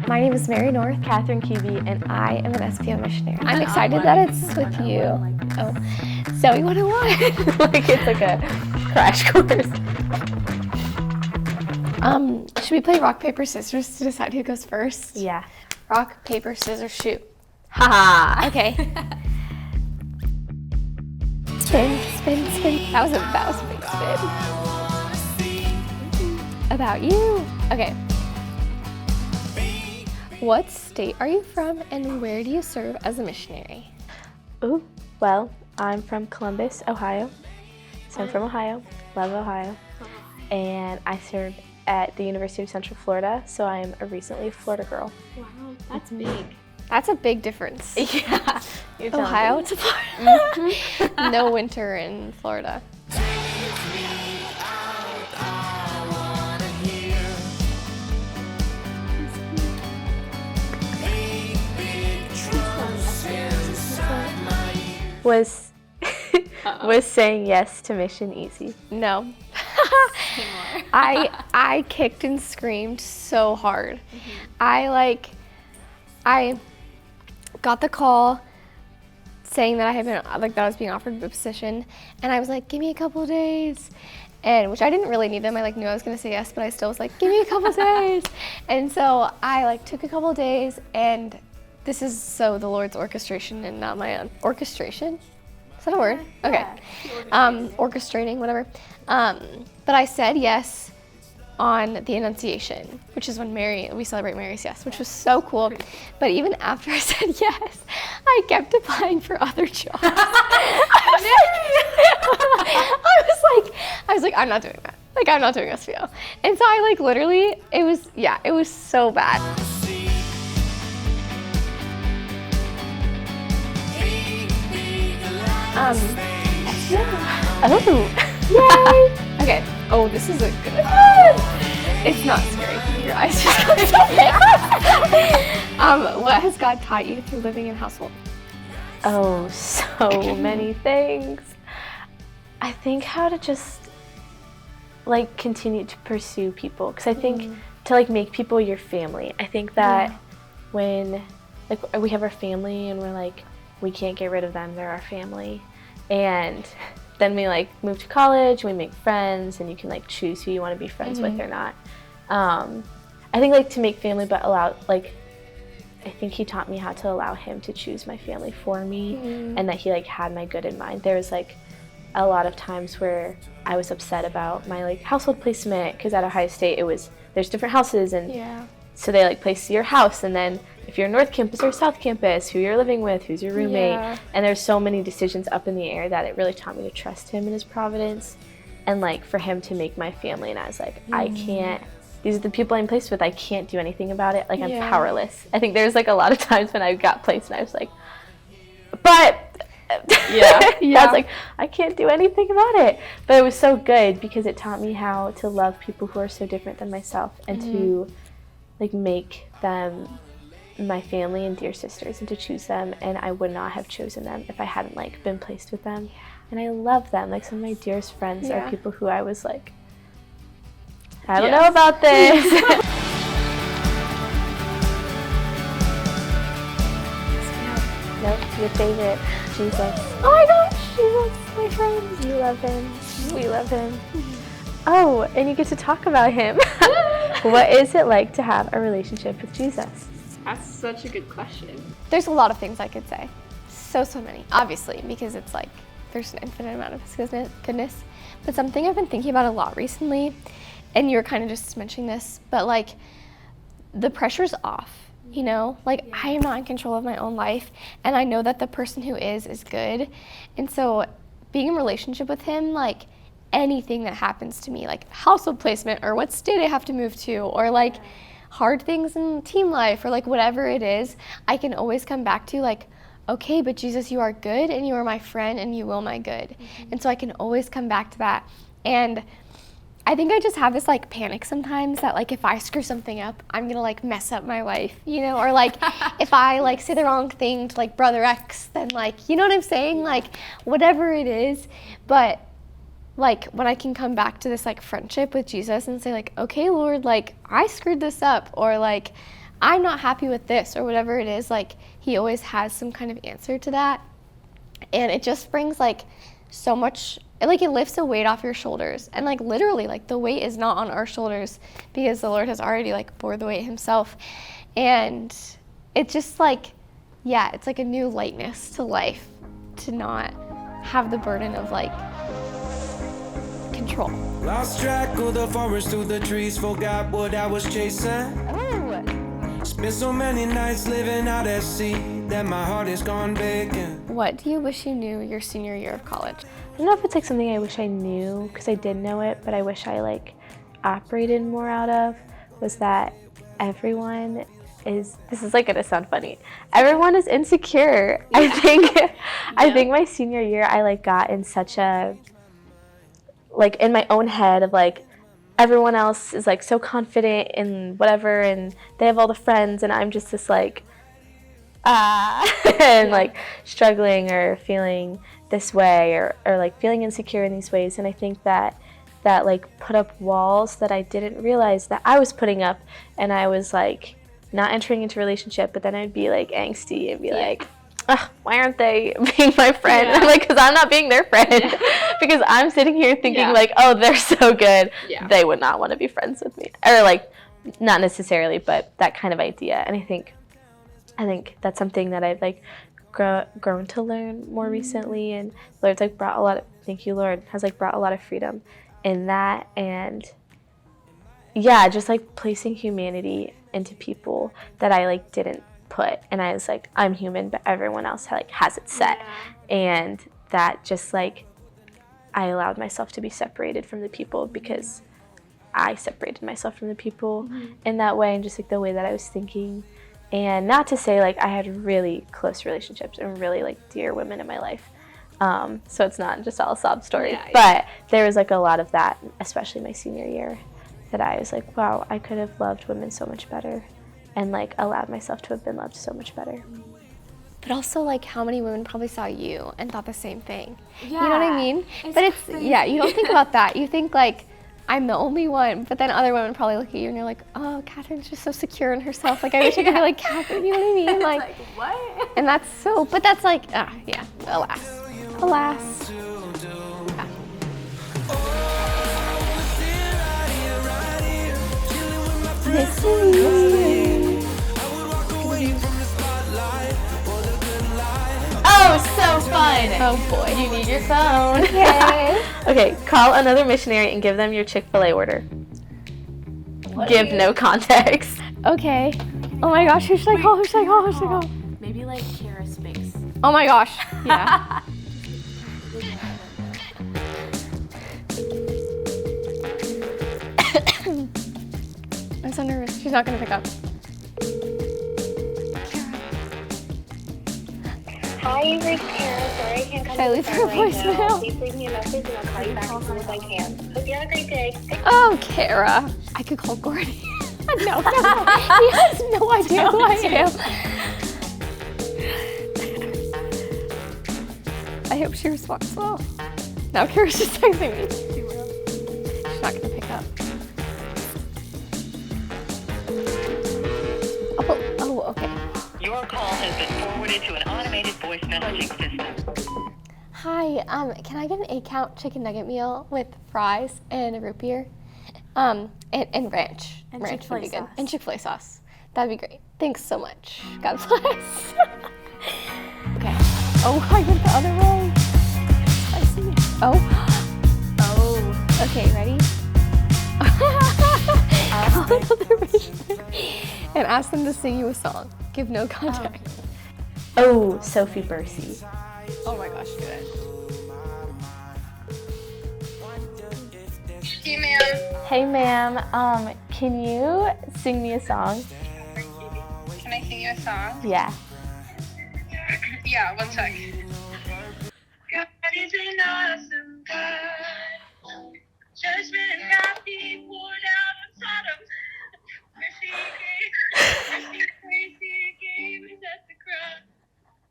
My name is Mary North, Katherine QB, and I am an SPO missionary. I'm excited that it's with you. Oh, Zoe 101. like it's like a crash course. Should we play rock, paper, scissors to decide who goes first? Yeah. Rock, paper, scissors, shoot. Haha. Okay. Spin, spin, spin. That was a big spin. About you. Okay. What state are you from and where do you serve as a missionary? Ooh, well, I'm from Columbus, Ohio. So I'm from Ohio, love Ohio. And I serve at the University of Central Florida, so I'm a recently Florida girl. Wow, that's big. That's a big difference. Yeah. Ohio to Florida. No winter in Florida. Was saying yes to mission easy? No. I kicked and screamed so hard. I got the call saying that that I was being offered the position, and I was like, give me a couple of days. And which I didn't really need them. I knew I was gonna say yes, but I still was like, give me a couple of days. And so I took a couple of days, and this is so the Lord's orchestration and not my own. Orchestration? Is that a word? Okay. Orchestrating, whatever. But I said yes on the Annunciation, which is when we celebrate Mary's yes, which was so cool. But even after I said yes, I kept applying for other jobs. I was like, I'm not doing that. I'm not doing SPO. And so I literally, it was so bad. Oh. Yay! Okay. Oh, this is a good one. It's not scary. Your eyes just got so big. What has God taught you through living in household? Oh, so many things. I think how to just continue to pursue people, because I think to make people your family. I think that when we have our family and we're we can't get rid of them, they're our family. And then we move to college, we make friends, and you can choose who you want to be friends with or not. I think to make family, but allow I think he taught me how to allow him to choose my family for me, and that he had my good in mind. There was a lot of times where I was upset about my household placement, because at Ohio State there's different houses, and so they place your house, and then if you're North Campus or South Campus, who you're living with, who's your roommate, and there's so many decisions up in the air that it really taught me to trust him and his providence, and for him to make my family. And I was I can't. These are the people I'm placed with. I can't do anything about it. I'm powerless. I think there's a lot of times when I got placed and I was but I was I can't do anything about it. But it was so good because it taught me how to love people who are so different than myself, and to make them my family and dear sisters, and to choose them. And I would not have chosen them if I hadn't been placed with them. And I love them. Some of my dearest friends are people who I was I don't know about this. Nope, your favorite, Jesus. Oh my gosh, Jesus, my friend. You love him. We love him. Oh, and you get to talk about him. What is it like to have a relationship with Jesus? That's such a good question. There's a lot of things I could say. So many, obviously, because it's there's an infinite amount of his goodness. But something I've been thinking about a lot recently, and you were kind of just mentioning this, but the pressure's off, I am not in control of my own life, and I know that the person who is good. And so being in a relationship with him, anything that happens to me, household placement, or what state I have to move to, or hard things in team life, or whatever it is, I can always come back to okay, but Jesus, you are good, and you are my friend, and you will my good. And so I can always come back to that. And I think I just have this panic sometimes that if I screw something up, I'm gonna mess up my life, or if I say the wrong thing to brother X, then you know what I'm saying, whatever it is. But like when I can come back to this like friendship with Jesus and say like, okay, Lord, like I screwed this up, or like I'm not happy with this, or whatever it is, like he always has some kind of answer to that. And it just brings like so much, like it lifts a weight off your shoulders. And like literally, like the weight is not on our shoulders because the Lord has already like bore the weight himself. And it's just like, yeah, it's like a new lightness to life to not have the burden of like control. Lost track of the forest through the trees, forgot what I was chasing. Spent so many nights living out at sea that my heart is gone vacant. What do you wish you knew your senior year of college? I don't know if it's like something I wish I knew, because I did know it, but I wish I like operated more out of, was that everyone is, this is like gonna sound funny, everyone is insecure. I think my senior year I like got in such a, like in my own head of like, everyone else is like so confident in whatever and they have all the friends and I'm just this like and like struggling or feeling this way or like feeling insecure in these ways. And I think that like put up walls that I didn't realize that I was putting up, and I was like not entering into a relationship, but then I'd be like angsty and be like, ugh, why aren't they being my friend? And I'm like, because I'm not being their friend. Because I'm sitting here thinking like, oh, they're so good. They would not want to be friends with me. Or like, not necessarily, but that kind of idea. And I think that's something that I've like grown to learn more recently. And the Lord's like brought a lot of, thank you, Lord, has like brought a lot of freedom in that. And yeah, just like placing humanity into people that I like didn't put. And I was like, I'm human, but everyone else like has it set. And that just like, I allowed myself to be separated from the people because I separated myself from the people in that way, and just like the way that I was thinking. And not to say like I had really close relationships and really like dear women in my life. So it's not just all a sob story, but there was like a lot of that, especially my senior year, that I was like, wow, I could have loved women so much better and like allowed myself to have been loved so much better. But also, like, how many women probably saw you and thought the same thing? Yeah. You know what I mean? But it's crazy. Yeah, you don't think about that. You think, like, I'm the only one. But then other women probably look at you and you're like, oh, Catherine's just so secure in herself. Like, I wish I could be like Catherine, you know what I mean? Like what? And that's so, but that's like, yeah, alas. Alas. Yeah. Nice to meet you. Oh, so fun! Oh boy. You need your phone. Okay. Okay, call another missionary and give them your Chick-fil-A order. Give no context. Okay. Oh my gosh, who should I call? Who should I call? Who should I call? Maybe like Kara Spinks. Oh my gosh. Yeah. I'm so nervous. She's not gonna pick up. Hi, you've reached Kara. Sorry I can't come Should I to the leave her phone a right now. voicemail? Please leave me a message and I'll call you back as soon as I can. Hope you have a great day. Oh, Kara. I could call Gordy. No. He has no idea who I am. I hope she responds well. Now Kara's just texting me. She's not gonna pick up. Oh, okay. Your call has been forwarded to an automated voice messaging system. Hi, can I get an 8-count chicken nugget meal with fries and a root beer? And ranch. And ranch would be Chick-fil-A good. sauce. And Chick-fil-A sauce. That'd be great. Thanks so much. God bless. Okay. Oh, I went the other way. I see. Oh. Okay, ready? Call another missionary and ask them to sing you a song. Give no context. Oh, Sophie Bursey. Oh my gosh, do it. Hey, ma'am. Hey ma'am, can you sing me a song? Can I sing you a song? Yeah. Yeah, one sec. God is an awesome God. Judgment and wrath he poured out on Sodom. Mercy he gave us at the cross.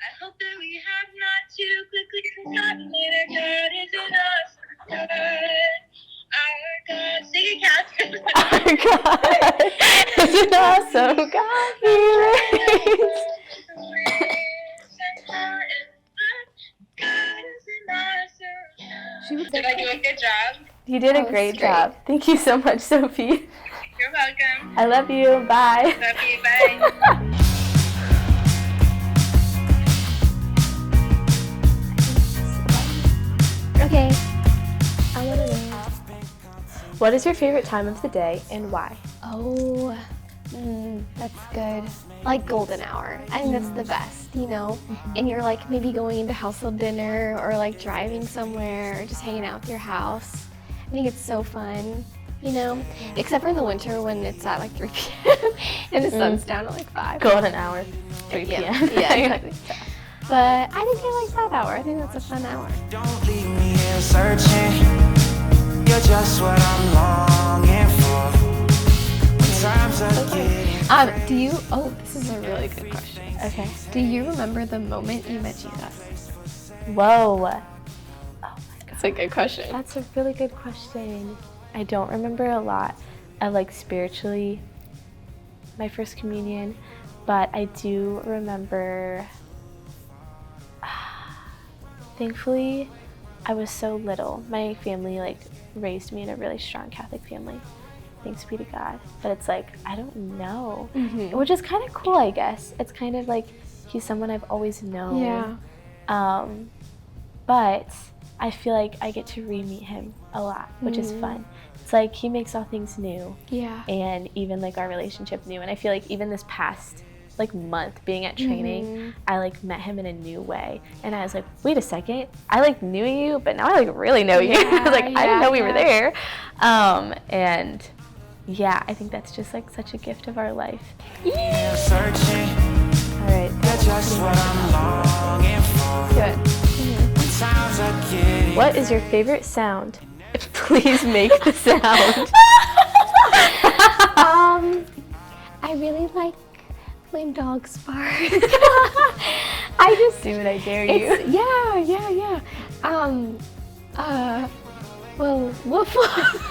I hope that we have not too quickly forgotten that our God is an awesome God. It's an awesome God he reigns. Did I do a good job? You did a That was great great. job. Thank you so much, Sophie. You're welcome. I love you. Bye. Love you. Bye. Okay. I want to know. What is your favorite time of the day and why? Oh, that's good. Like golden hour. I think that's the best, you know? And you're like maybe going into household dinner or like driving somewhere or just hanging out with your house. I think it's so fun, you know? Except for in the winter when it's at like 3 p.m. and the sun's down at like 5. Golden hour, 3 Yeah, p.m. yeah, exactly. But I think I like that hour. I think that's a fun hour. Don't leave me here searching. You're just what I'm longing for. When times are getting Do you, this is a really good question. Okay. Do you remember the moment you met Jesus? Whoa. Oh my God. That's a good question. That's a really good question. I don't remember a lot of like spiritually my first communion, but I do remember, thankfully, I was so little. My family like raised me in a really strong Catholic family. Thanks be to God. But it's like, I don't know. Which is kind of cool, I guess. It's kind of like he's someone I've always known. Yeah. But I feel like I get to re-meet him a lot, which is fun. It's like he makes all things new. Yeah. And even like our relationship new. And I feel like even this past like month being at training, I like met him in a new way. And I was like, wait a second, I like knew you, but now I like really know you. Like I didn't know we were there. And yeah, I think that's just like such a gift of our life. here searching. All right. You're just what I'm longing for. Good. When times are getting What is your favorite sound? Please make the sound. I really like when dogs bark. I just do it, I dare you. It's, yeah. Well, woof woof.